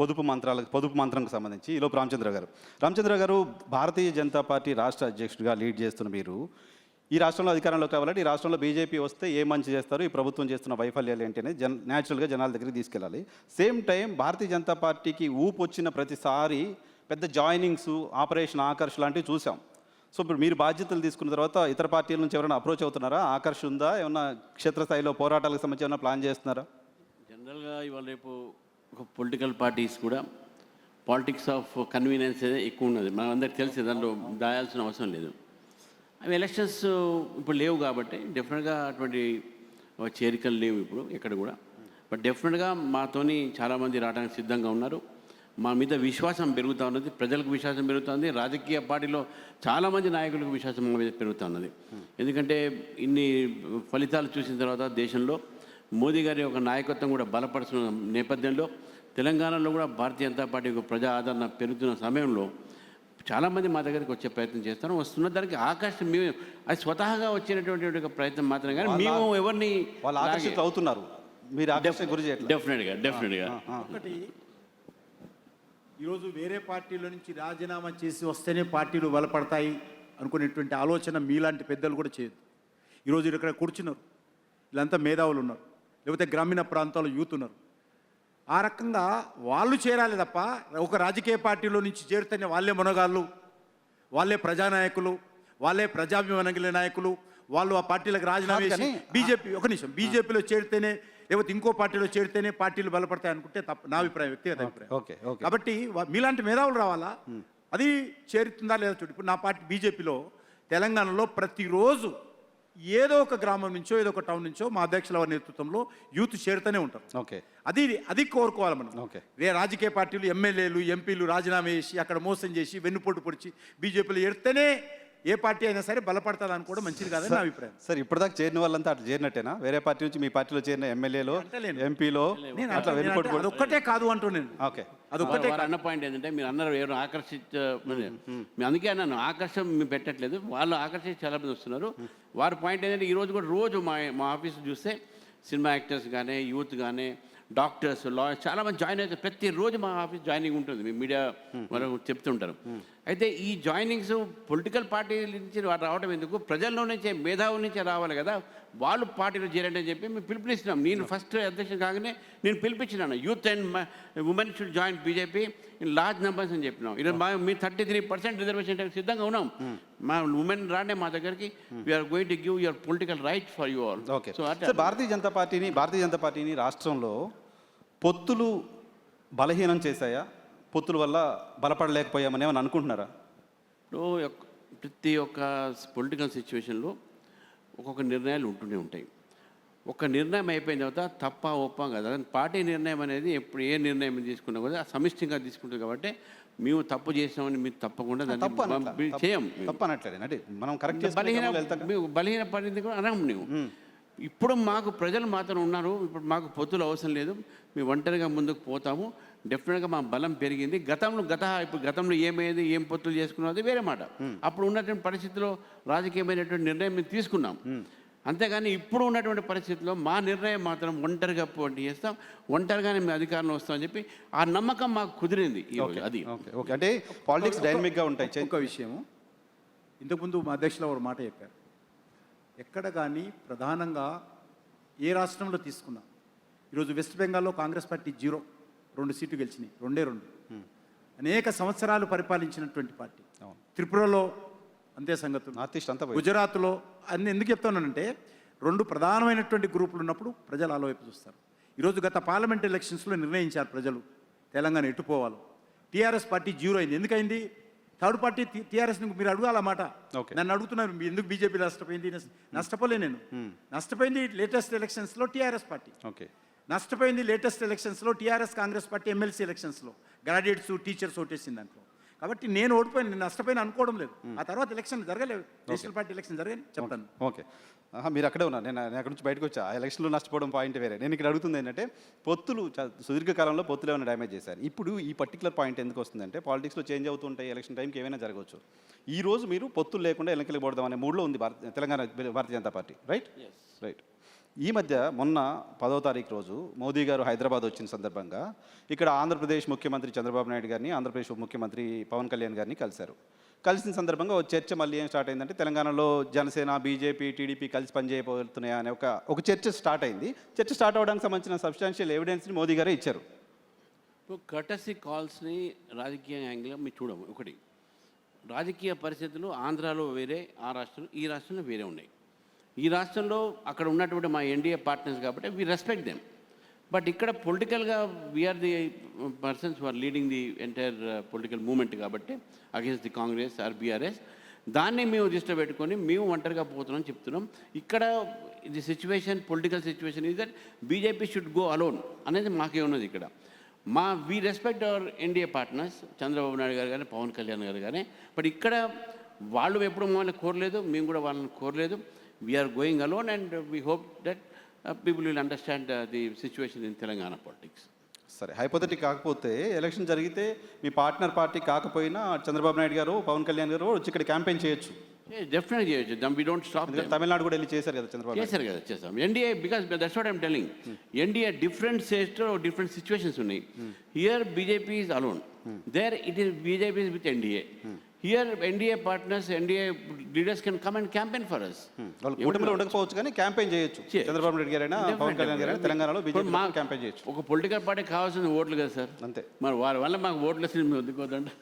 పొదుపు మంత్రంకు సంబంధించి ఈలోపు రామచంద్ర గారు భారతీయ జనతా పార్టీ రాష్ట్ర అధ్యక్షుడిగా లీడ్ చేస్తున్న మీరు ఈ రాష్ట్రంలో అధికారంలోకి రావాలంటే ఈ రాష్ట్రంలో బీజేపీ వస్తే ఏ మంచి చేస్తారు, ఈ ప్రభుత్వం చేస్తున్న వైఫల్యాలు ఏంటి అనేది న్యాచురల్గా జనాల దగ్గరికి తీసుకెళ్ళాలి. సేమ్ టైం భారతీయ జనతా పార్టీకి ఊపు వచ్చిన ప్రతిసారి పెద్ద జాయినింగ్స్, ఆపరేషన్ ఆకర్ష్ లాంటివి చూసాం. సో ఇప్పుడు మీరు బాధ్యతలు తీసుకున్న తర్వాత ఇతర పార్టీల నుంచి ఎవరైనా అప్రోచ్ అవుతున్నారా? ఆకర్ష్ ఉందా? ఏమన్నా క్షేత్రస్థాయిలో పోరాటాలకు సంబంధించి ఏమైనా ప్లాన్ చేస్తున్నారా? జనరల్గా ఇవాళ రేపు ఒక పొలిటికల్ పార్టీస్ కూడా పాలిటిక్స్ ఆఫ్ కన్వీనియన్స్ ఎక్కువ ఉన్నది. మన అందరికి తెలిసి దాంట్లో దాయాల్సిన అవసరం లేదు. అవి ఎలక్షన్స్ ఇప్పుడు లేవు కాబట్టి డెఫినెట్గా అటువంటి చేరికలు లేవు ఇప్పుడు ఎక్కడ కూడా. బట్ డెఫినెట్గా మాతోని చాలామంది రావడానికి సిద్ధంగా ఉన్నారు. మా మీద విశ్వాసం పెరుగుతూ ఉన్నది, ప్రజలకు విశ్వాసం పెరుగుతుంది, రాజకీయ పార్టీలో చాలామంది నాయకులకు విశ్వాసం మా మీద పెరుగుతూ ఉన్నది. ఎందుకంటే ఇన్ని ఫలితాలు చూసిన తర్వాత దేశంలో మోదీ గారి ఒక నాయకత్వం కూడా బలపడుతున్న నేపథ్యంలో తెలంగాణలో కూడా భారతీయ జనతా పార్టీ ప్రజా ఆదరణ పెరుగుతున్న సమయంలో చాలామంది మా దగ్గరికి వచ్చే ప్రయత్నం చేస్తారు. వస్తున్న దానికి ఆకర్షణ మేము అది స్వతహాగా వచ్చినటువంటి ఒక ప్రయత్నం మాత్రం, కానీ మేము ఎవరిని వాళ్ళు ఆకర్షితులు అవుతున్నారు. మీరు ఆకర్షణ గురి డెఫినెట్గా ఒకటి ఈరోజు వేరే పార్టీల నుంచి రాజీనామా చేసి వస్తేనే పార్టీలు బలపడతాయి అనుకునేటువంటి ఆలోచన మీలాంటి పెద్దలు కూడా చేయదు. ఈరోజు ఇక్కడ కూర్చున్నారు, వీళ్ళంతా మేధావులు ఉన్నారు, లేకపోతే గ్రామీణ ప్రాంతాల్లో యూత్ ఉన్నారు. ఆ రకంగా వాళ్ళు చేరాలి తప్ప ఒక రాజకీయ పార్టీలో నుంచి చేరితేనే వాళ్ళే మునగాళ్ళు, వాళ్ళే ప్రజానాయకులు, వాళ్ళే ప్రజాభిమాన నాయకులు, వాళ్ళు ఆ పార్టీలకు రాజీనామా చేసి బీజేపీలో చేరితేనే లేకపోతే ఇంకో పార్టీలో చేరితేనే పార్టీలు బలపడతాయి అనుకుంటే తప్ప, నా అభిప్రాయం, వ్యక్తిగత అభిప్రాయం. కాబట్టి మీలాంటి మేధావులు రావాలా, అది చేరుతుందా లేదా చూడు. ఇప్పుడు నా పార్టీ బీజేపీలో తెలంగాణలో ప్రతిరోజు ఏదో ఒక గ్రామం నుంచో ఏదో ఒక టౌన్ నుంచో మా అధ్యక్షుల వారి నేతృత్వంలో యూత్ చేరుతూనే ఉంటారు. అది కోరుకోవాలి మనం. రాజకీయ పార్టీలు, ఎమ్మెల్యేలు, ఎంపీలు రాజీనామా చేసి అక్కడ మోసం చేసి వెన్నుపోటు పొడిచి బీజేపీలో ఎడితేనే ఏ పార్టీ అయినా సరే బలపడతాది అనుకోవడం మంచిది కాదని నా అభిప్రాయం. సార్ ఇప్పటిదాకా చేరిన వాళ్ళంతా అటు చేరినట్టేనా? వేరే పార్టీ నుంచి మీ పార్టీలో చేరిన ఎమ్మెల్యేలో, ఎంపీలో అదొక్కటే కాదు అంటూ నేను. అదొక్కటే అన్న పాయింట్ ఏంటంటే మీరు అన్నారు ఎవరు అందుకే అన్నాను ఆకర్షణ మేము పెట్టట్లేదు, వాళ్ళు ఆకర్షించి చాలా మంది వస్తున్నారు. వారి పాయింట్ ఏంటంటే ఈరోజు కూడా రోజు మా ఆఫీస్ చూస్తే సినిమా యాక్టర్స్ కానీ, యూత్ కానీ, డాక్టర్స్, లాయర్స్ చాలామంది జాయిన్ అవుతారు. ప్రతిరోజు మా ఆఫీస్ జాయినింగ్ ఉంటుంది, మీ మీడియా మనం చెప్తుంటారు. అయితే ఈ జాయినింగ్స్ పొలిటికల్ పార్టీ నుంచి రావడం ఎందుకు, ప్రజల్లో నుంచే మేధావుల నుంచే రావాలి కదా, వాళ్ళు పార్టీలో చేరండి అని చెప్పి మేము పిలుపునిస్తున్నాం. నేను ఫస్ట్ అధ్యక్షుడు కాగానే నేను పిలిపించినాను, youth and women should join BJP in large numbers అని చెప్పినాం. ఈరోజు మీ 33% రిజర్వేషన్ సిద్ధంగా ఉన్నాం. మా ఉమెన్ రాండే మా దగ్గరికి, we're going to give your political right for you all. So Bharatiya Janata పార్టీని రాష్ట్రంలో పొత్తులు బలహీనం చేశాయా? పొత్తుల వల్ల బలపడలేకపోయామని ఏమని అనుకుంటున్నారా? ప్రతి ఒక్క పొలిటికల్ సిచ్యువేషన్లో ఒక్కొక్క నిర్ణయాలు ఉంటూనే ఉంటాయి. ఒక నిర్ణయం అయిపోయిన తర్వాత తప్ప ఒప్పం కదా, పార్టీ నిర్ణయం అనేది ఎప్పుడు ఏ నిర్ణయం తీసుకున్నా కూడా సమిష్టిగా తీసుకుంటుంది. కాబట్టి మేము తప్పు చేసామని మీరు తప్పకుండా దాన్ని చేయం. మనం కరెక్ట్ బలహీన పడింది కూడా అనం నువ్వు. ఇప్పుడు మాకు ప్రజలు మాత్రం ఉన్నారు, ఇప్పుడు మాకు పొత్తులు అవసరం లేదు, మేము ఒంటరిగా ముందుకు పోతాము. డెఫినెట్గా మా బలం పెరిగింది. ఇప్పుడు గతంలో ఏమైంది, ఏం పొత్తులు చేసుకున్నది వేరే మాట. అప్పుడు ఉన్నటువంటి పరిస్థితిలో రాజకీయమైనటువంటి నిర్ణయం మేము తీసుకున్నాం. అంతేగాని ఇప్పుడు ఉన్నటువంటి పరిస్థితుల్లో మా నిర్ణయం మాత్రం ఒంటరిగా పోటీ చేస్తాం, ఒంటరిగానే మేము అధికారంలో వస్తామని చెప్పి ఆ నమ్మకం మాకు కుదిరింది. అది అంటే పాలిటిక్స్ డైనమిక్గా ఉంటాయి. ఒక విషయము, ఇంతకుముందు మా అధ్యక్షులు ఒక మాట చెప్పారు, ఎక్కడ కానీ ప్రధానంగా ఏ రాష్ట్రంలో తీసుకున్నా, ఈరోజు వెస్ట్ బెంగాల్లో కాంగ్రెస్ పార్టీ 2 సీట్లు గెలిచినాయి, 2 అనేక సంవత్సరాలు పరిపాలించినటువంటి పార్టీ. త్రిపురలో అంతే సంగతులు, గుజరాత్లో అన్ని. ఎందుకు చెప్తున్నానంటే 2 ప్రధానమైనటువంటి గ్రూపులు ఉన్నప్పుడు ప్రజలు ఆలోవైపు చూస్తారు. ఈరోజు గత పార్లమెంట్ ఎలక్షన్స్లో నిర్ణయించారు ప్రజలు తెలంగాణ ఎటుపోవాలి. టీఆర్ఎస్ పార్టీ 0 అయింది. ఎందుకైంది? థర్డ్ పార్టీ టీఆర్ఎస్ మీరు అడగాలన్నమాట. నన్ను అడుగుతున్నారు ఎందుకు బీజేపీ నష్టపోయింది. నష్టపోలే నేను, నష్టపోయింది లేటెస్ట్ ఎలక్షన్స్లో టీఆర్ఎస్ పార్టీ నష్టపోయింది. లేటెస్ట్ ఎలక్షన్స్లో టీఆర్ఎస్ కాంగ్రెస్ పార్టీ ఎమ్మెల్సీ ఎలక్షన్స్లో గ్రాడ్యుయేట్స్, టీచర్స్ ఓటేసింది దాంట్లో. కాబట్టి నేను ఓడిపోయాను, నేను నష్టపోయిన అనుకోవడం లేదు. ఆ తర్వాత ఎలక్షన్ జరగలేదు, నేషనల్ పార్టీ ఎలక్షన్ జరగని చెప్తాను. మీరు అక్కడే ఉన్నారు, నేను అక్కడ నుంచి బయటకు వచ్చా. ఆ ఎలక్షన్లో నష్టపోవడం పాయింట్ వేరే. నేను ఇక్కడ అడుగుతుంది ఏంటంటే పొత్తులు సుదీర్ఘకాలంలో పొత్తులు ఏమైనా డ్యామేజ్ చేశారు. ఇప్పుడు ఈ పర్టికులర్ పాయింట్ ఎందుకు వస్తుందంటే పాలిటిక్స్లో చేంజ్ అవుతుంటాయి, ఎలక్షన్ టైంకి ఏమైనా జరగవచ్చు. ఈ రోజు మీరు పొత్తులు లేకుండా ఎన్నికలకు పోదాం అనే మూడ్లో ఉంది తెలంగాణ భారతీయ జనతా పార్టీ. రైట్. ఈ మధ్య మొన్న 10వ తారీఖు రోజు మోదీ గారు హైదరాబాద్ వచ్చిన సందర్భంగా ఇక్కడ ఆంధ్రప్రదేశ్ ముఖ్యమంత్రి చంద్రబాబు నాయుడు గారిని, ఆంధ్రప్రదేశ్ ఉప ముఖ్యమంత్రి పవన్ కళ్యాణ్ గారిని కలిశారు. కలిసిన సందర్భంగా ఒక చర్చ మళ్ళీ ఏం స్టార్ట్ అయిందంటే తెలంగాణలో జనసేన, బీజేపీ, టీడీపీ కలిసి పనిచేయబోతున్నాయా అనే ఒక చర్చ స్టార్ట్ అయింది. చర్చ స్టార్ట్ అవ్వడానికి సంబంధించిన సబ్స్టాన్షియల్ ఎవిడెన్స్ని మోదీ గారే ఇచ్చారు. ఇప్పుడు కటసి కాల్స్ని రాజకీయ యాంగిల్గా మీరు చూడము. ఒకటి, రాజకీయ పరిస్థితులు ఆంధ్రాలో వేరే, ఆ రాష్ట్రంలో ఈ రాష్ట్రంలో వేరే ఉన్నాయి. ఈ రాష్ట్రంలో అక్కడ ఉన్నటువంటి మా ఎన్డీఏ పార్ట్నర్స్ కాబట్టి వీ రెస్పెక్ట్ దెమ్. బట్ ఇక్కడ పొలిటికల్గా we're the persons who are leading the entire political movement కాబట్టి against the Congress or BRS, దాన్ని మేము దృష్టిలో పెట్టుకొని మేము ఒంటరిగా పోతున్నాం చెప్తున్నాం. ఇక్కడ the situation, political situation is that BJP should go alone అనేది మాకే ఉన్నది. ఇక్కడ we respect our NDA partners Chandrababu Naidu garu కానీ, పవన్ కళ్యాణ్ గారు కానీ. బట్ ఇక్కడ వాళ్ళు ఎప్పుడు మమ్మల్ని కోరలేదు, మేము కూడా వాళ్ళని కోరలేదు. We're going alone and we hope that people will understand the situation in Telangana politics. సరే, హైపోథెటిక్ కాకపోతే ఎలక్షన్ జరిగితే మీ పార్ట్నర్ పార్టీ కాకపోయినా చంద్రబాబు నాయుడు గారు, పవన్ కళ్యాణ్ గారు వచ్చి ఇక్కడ క్యాంపెయిన్ చేయొచ్చు. డెఫినెట్గా చేయొచ్చు. We don't stop. తమిళనాడు కూడా వెళ్ళి చేశారు కదా చంద్రబాబు నాయుడు. చేశారు కదా, చేస్తాం. NDA, because that's what I'm telling, NDA different స్టేట్స్లో డిఫరెంట్ సిచ్యువేషన్స్ ఉన్నాయి. Here BJP is alone, there it is BJP with NDA. Here NDA partners, NDA leaders can come and campaign for us. వాళ్ళు కూటమిలో ఉండకపోవచ్చు కానీ campaign చేయొచ్చు. చంద్రబాబు నాయుడు గారైనా, పవన్ కళ్యాణ్ గారైనా తెలంగాణలో బీజేపీ క్యాంపెయిన్ చేయొచ్చు. ఒక పొలిటికల్ పార్టీ కావాల్సిన ఓట్లు కదా సార్, అంతే. మరి వారి వల్ల మాకు ఓట్లు వస్తుంది, మేము వద్దుకోదండి.